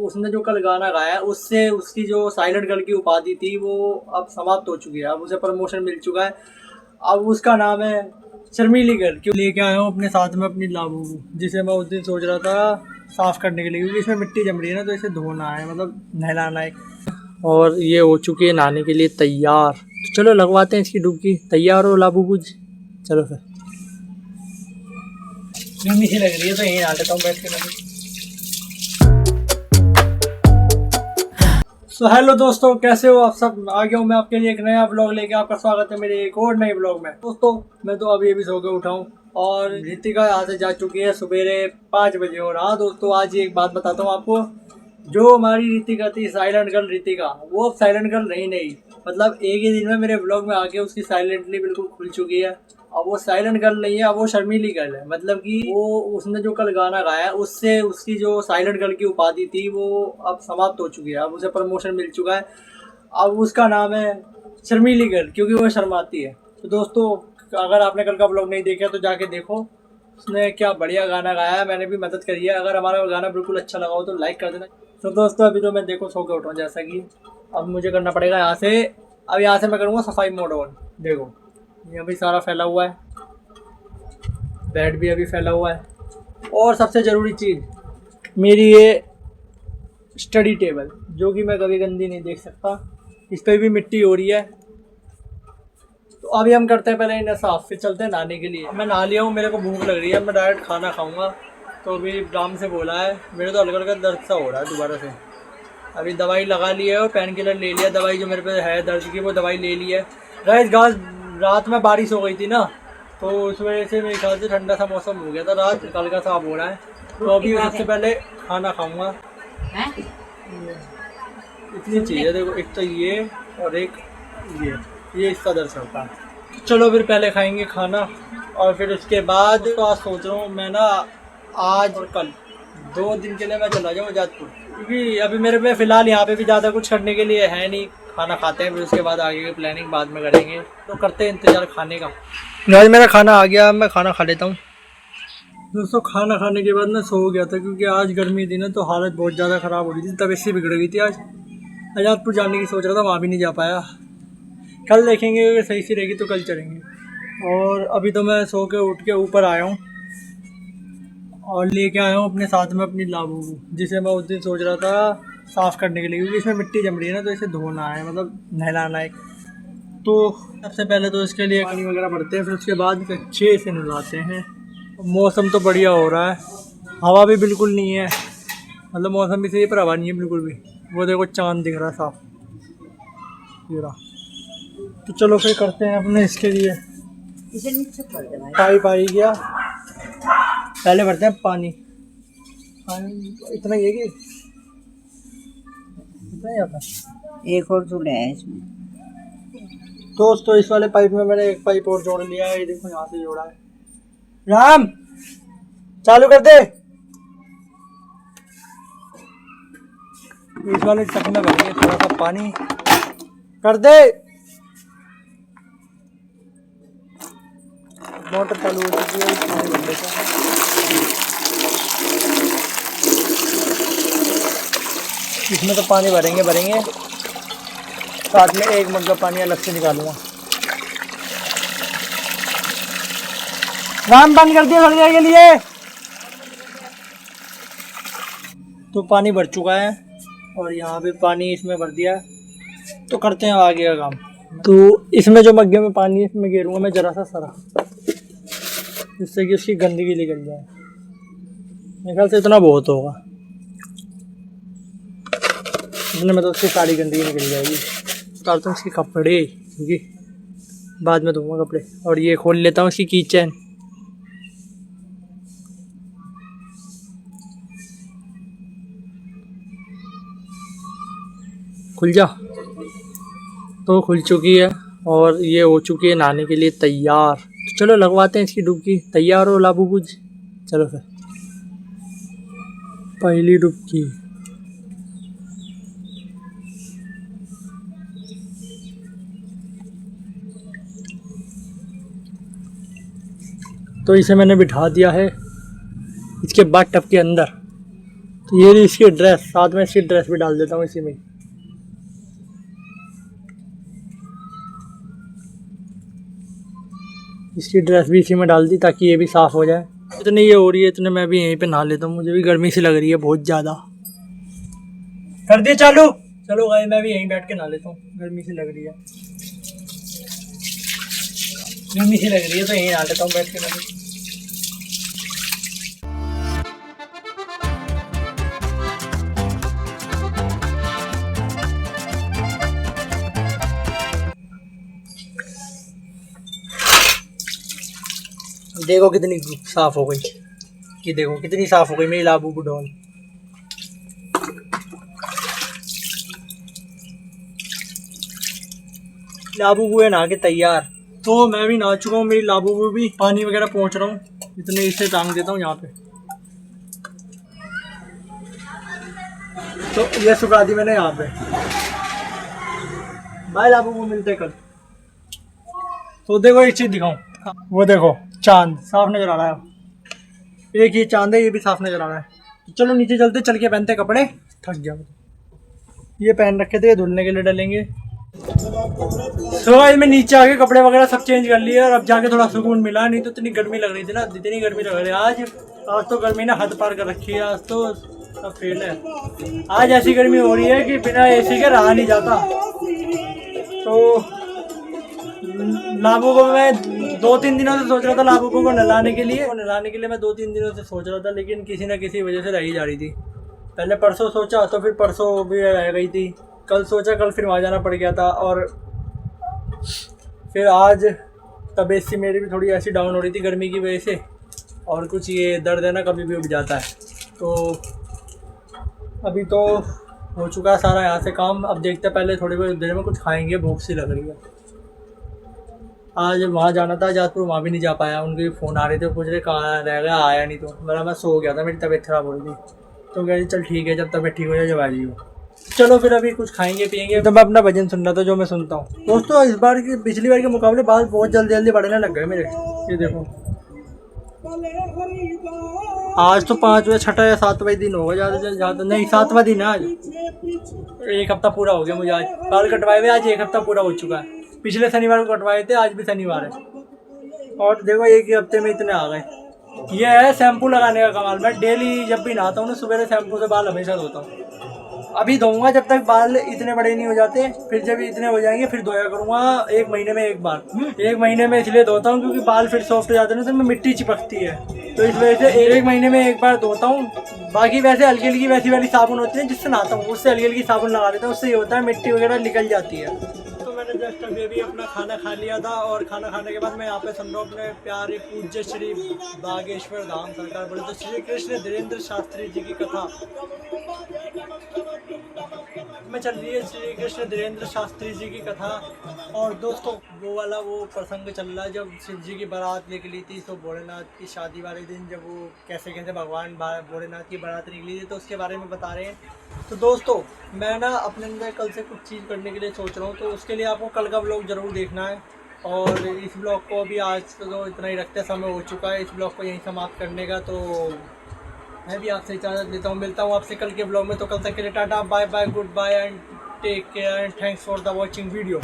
उसने जो कल गाना गाया उससे उसकी जो साइलेंट गर्ल की उपाधि थी वो अब समाप्त हो चुकी है। अब उसे प्रमोशन मिल चुका है। अब उसका नाम है शर्मीली गर्ल। क्यों लेके आया हूँ अपने साथ में अपनी लाबू को, जिसे मैं उस दिन सोच रहा था साफ करने के लिए, क्योंकि इसमें मिट्टी जम रही है ना, तो इसे धोना है, मतलब नहलाना है। और ये हो चुकी है नहाने के लिए तैयार। तो चलो लगवाते हैं इसकी डुबकी। तैयार हो लाबू कुछ? चलो फिर। गर्मी सी लग रही है तो यहीं आ लेता हूँ बैठ के। सो हेलो दोस्तों, कैसे हो आप सब? आ गया हूँ मैं आपके लिए एक नया ब्लॉग लेके। आपका स्वागत है मेरे एक और नए ब्लॉग में। दोस्तों मैं तो अभी अभी सो के उठा हूँ और रितिका यहाँ से जा चुकी है सवेरे 5 बजे। और हाँ दोस्तों, आज एक बात बताता हूँ आपको। जो हमारी रितिका थी, साइलेंट गर्ल रितिका, वो अब साइलेंट गर्ल रही नहीं। मतलब एक ही दिन में मेरे ब्लॉग में आके उसकी साइलेंटली बिल्कुल खुल चुकी है। अब वो साइलेंट गर्ल नहीं है, अब वो शर्मीली गर्ल है। मतलब कि वो उसने जो कल गाना गाया उससे उसकी जो साइलेंट गर्ल की उपाधि थी वो अब समाप्त हो चुकी है। अब उसे प्रमोशन मिल चुका है। अब उसका नाम है शर्मीली गर्ल, क्योंकि वो शर्माती है। तो दोस्तों, अगर आपने कल का ब्लॉग नहीं देखा तो जाके देखो, उसने क्या बढ़िया गाना गाया है। मैंने भी मदद करी है। अगर हमारा गाना बिल्कुल अच्छा लगा हो तो लाइक कर देना। तो दोस्तों अभी तो मैं देखो सो के उठ रहा हूँ, जैसा कि अब मुझे करना पड़ेगा यहाँ से। अब यहाँ से मैं करूँगा सफाई मोड ऑन। देखो ये अभी सारा फैला हुआ है, बेड भी अभी फैला हुआ है। और सबसे ज़रूरी चीज़ मेरी ये स्टडी टेबल, जो कि मैं कभी गंदी नहीं देख सकता। इस पर भी मिट्टी हो रही है। तो अभी हम करते हैं पहले इन्हें साफ, फिर चलते हैं नहाने के लिए। मैं नहा लिया हूँ, मेरे को भूख लग रही है, मैं डायरेक्ट खाना खाऊंगा। तो अभी राम से बोला है, मेरे तो हल्का हल्का दर्द सा हो रहा है दोबारा से। अभी दवाई लगा ली है और पेन किलर ले लिया। दवाई जो मेरे पे है दर्द की, वो दवाई ले ली है। गाइस रात में बारिश हो गई थी ना, तो उस वजह से मेरे ख्याल से ठंडा सा मौसम हो गया था। रात हल्का साफ हो रहा है। तो अभी सबसे पहले खाना खाऊंगा। इतनी चीज़ है देखो, एक तो ये और एक ये इसका दर्द होता है। चलो फिर पहले खाएंगे खाना और फिर उसके बाद तो आज सोच रहा हूँ मैं ना, आज और कल 2 दिन के लिए मैं चला जाऊँ जाजपुर, क्योंकि अभी मेरे पे फ़िलहाल यहाँ पे भी ज़्यादा कुछ करने के लिए है नहीं। खाना खाते हैं, फिर उसके बाद आगे की प्लानिंग बाद में करेंगे। तो करते हैं इंतज़ार खाने का। आज मेरा खाना आ गया, मैं खाना खा लेता हूँ। दोस्तों खाना खाने के बाद मैं सो गया था, क्योंकि आज गर्मी थी ना, तो हालत बहुत ज़्यादा ख़राब हो रही थी, तबीयत सी बिगड़ गई थी। आज आजादपुर जाने की सोच रहा था, वहाँ भी नहीं जा पाया। कल देखेंगे, अगर सही सी रहेगी तो कल चलेंगे। और अभी तो मैं सो के उठ के ऊपर आया हूँ और लेके आया हूँ अपने साथ में अपनी लाबू को, जिसे मैं उस दिन सोच रहा था साफ़ करने के लिए, क्योंकि इसमें मिट्टी जम रही है ना, तो इसे धोना है, मतलब नहलाना है। तो सबसे पहले तो इसके लिए पानी वगैरह भरते हैं, फिर उसके बाद अच्छे से नहलाते हैं। मौसम तो बढ़िया हो रहा है, हवा भी बिल्कुल नहीं है। मतलब मौसम भी सही है पर हवा नहीं है बिल्कुल भी। वो देखो चांद दिख रहा है साफ, ये रहा। तो चलो फिर करते हैं अपने इसके लिए। पाइप आ ही गया, पहले भरते हैं पानी। इतना ही है कि इतना ही आता है? एक और जुड़ा है इसमें। दोस्तों इस वाले पाइप में मैंने एक पाइप और जोड़ लिया है। ये देखो यहाँ से जोड़ा है। राम चालू कर दे। इस वाले टक में भरेंगे थोड़ा सा पानी, कर दे। मोटर चालू हो चुकी है, पानी भर देते हैं। इसमें तो पानी भरेंगे, साथ में एक मग का पानी अलग से निकालूंगा। राम बंद कर दिया थोड़ी देर के लिए। तो पानी भर चुका है और यहाँ पे पानी इसमें भर दिया। तो करते हैं आगे का काम। तो इसमें जो मग्गे में पानी है, इसमें घेरूंगा मैं जरा सा सरा, जिससे कि उसकी गंदगी निकल जाए। मेरे ख्याल से इतना बहुत होगा, इतने में तो उसकी सारी गंदगी निकल जाएगी। उतारता हूँ इसके कपड़े, क्योंकि बाद में धोऊंगा कपड़े। और ये खोल लेता हूँ इसकी कीचेन। खुल जा। तो खुल चुकी है और ये हो चुकी है नहाने के लिए तैयार। तो चलो लगवाते हैं इसकी डुबकी। तैयार हो लाबू कुछ? चलो फिर पहली डुबकी। तो इसे मैंने बिठा दिया है इसके बाद टब के अंदर। तो ये रही इसकी ड्रेस, साथ में इसकी ड्रेस भी डाल देता हूँ इसी में। इसकी ड्रेस भी इसी में डाल दी ताकि ये भी साफ़ हो जाए। इतनी ये हो रही है, इतने मैं भी यहीं पे नहा लेता हूँ, मुझे भी गर्मी सी लग रही है बहुत ज़्यादा। कर दिए चालू। चलो भाई मैं भी यहीं बैठ के नहा लेता हूँ, गर्मी सी लग रही है, गर्मी सी लग रही है तो यहीं नहा लेता हूँ बैठ के मैं भी। देखो कितनी साफ हो गई, ये देखो कितनी साफ हो गई मेरी लाबूबू डॉल। लाबूबू है नहा के तैयार। तो मैं भी नहा चुका हूँ, मेरी लाबूबू भी पानी वगैरह पहुँच रहा हूँ, इतने इससे टांग देता हूँ यहाँ पे। तो ये सुखा दी मैंने यहाँ पे। बाय लाबूबू, मिलते कल। तो देखो एक चीज़ दिखाऊँ, वो देखो चांद साफ नजर आ रहा है, एक ये चांद है ये भी साफ नजर आ रहा है। तो चलो नीचे चलते, चल के पहनते कपड़े, थक गया। ये पहन रखे थे, धुलने के लिए डालेंगे। तो भाई मैं नीचे आके कपड़े वगैरह सब चेंज कर लिए और अब जाके थोड़ा सुकून मिला, नहीं तो इतनी गर्मी लग रही थी ना, इतनी गर्मी लग रही है आज तो गर्मी ने हद पार कर रखी है, आज तो सब फेल है। आज ऐसी गर्मी हो रही है कि बिना एसी के रहा नहीं जाता। तो लाबू को मैं 2-3 दिनों से सोच रहा था, लाबू को नहलाने के लिए मैं 2-3 दिनों से सोच रहा था, लेकिन किसी न किसी वजह से रह ही जा रही थी। पहले परसों सोचा तो फिर परसों भी रह गई थी, कल सोचा कल फिर वहाँ जाना पड़ गया था, और फिर आज तबीयत सी मेरी भी थोड़ी ऐसी डाउन हो रही थी गर्मी की वजह से, और कुछ ये दर्द है ना कभी भी उठ जाता है। तो अभी तो हो चुका है सारा यहाँ से काम, अब देखते हैं, पहले थोड़ी देर में कुछ खाएंगे, भूख सी लग रही है। आज वहाँ जाना था जाजपुर, वहाँ भी नहीं जा पाया, उनके फ़ोन आ रहे थे, पूछ रहे कहाँ रह गया, आया नहीं। तो मैं सो गया था, मेरी तबीयत ख़राब हो रही थी। तो कह रही चल ठीक है, जब तबीयत ठीक हो जाए जब आ जाइए। चलो फिर अभी कुछ खाएंगे पियेंगे। तो मैं अपना भजन सुन रहा था जो मैं सुनता हूँ। दोस्तों इस बार की पिछली बार के मुकाबले बाल बहुत जल्दी जल्दी बढ़ने लग गए मेरे, ये देखो। आज तो 5वां 6वां या 7वां दिन होगा, ज़्यादा नहीं 7वां दिन है आज। 1 हफ्ता पूरा हो गया मुझे आज बाल कटवाए हुए, आज 1 हफ्ता पूरा हो चुका है। पिछले शनिवार को कटवाए थे, आज भी शनिवार है, और देखो 1 ही हफ्ते में इतने आ गए। ये है शैम्पू लगाने का कमाल। मैं डेली जब भी नहाता हूँ ना, सुबह शैम्पू से बाल हमेशा धोता हूँ। अभी धोऊंगा जब तक बाल इतने बड़े नहीं हो जाते, फिर जब इतने हो जाएंगे फिर धोया करूँगा 1 महीने में 1 बार। 1 महीने में इसलिए धोता हूँ क्योंकि बाल फिर सॉफ्ट हो जाते हैं ना, तो मिट्टी चिपकती है, तो इस वजह से 1 महीने में 1 बार धोता हूँ। बाकी वैसे हल्की हल्की वैसी वाली साबुन होती है जिससे नहाता हूँ, उससे हल्की हल्की साबुन लगा देता हूँ, उससे ये होता है मिट्टी वगैरह निकल जाती है। मैंने जस्ट अभी अभी अपना खाना खा लिया था, और खाना खाने के बाद मैं यहाँ पे सुन रहा हूँ अपने प्यारे पूज्य श्री बागेश्वर धाम सरकार बोले तो श्री कृष्ण धीरेन्द्र शास्त्री जी की कथा में चल रही है, श्री कृष्ण धीरेन्द्र शास्त्री जी की कथा। और दोस्तों वो वाला वो प्रसंग चल रहा है जब शिव जी की बारात निकली थी, तो भोलेनाथ की शादी वाले दिन जब वो कैसे कैसे भगवान भोलेनाथ की बारात निकली थी, तो उसके बारे में बता रहे हैं। तो दोस्तों मैं ना अपने अंदर कल से कुछ चीज़ करने के लिए सोच रहा हूँ, तो उसके लिए आपको कल का ब्लॉग ज़रूर देखना है। और इस ब्लॉग को अभी आज तो इतना ही रखते, समय हो चुका है इस ब्लॉग को यहीं समाप्त करने का। तो मैं भी आपसे इजाज़त लेता हूँ, मिलता हूँ आपसे कल के ब्लॉग में। तो कल तक के लिए tata bye bye, goodbye and take care and thanks for the watching video.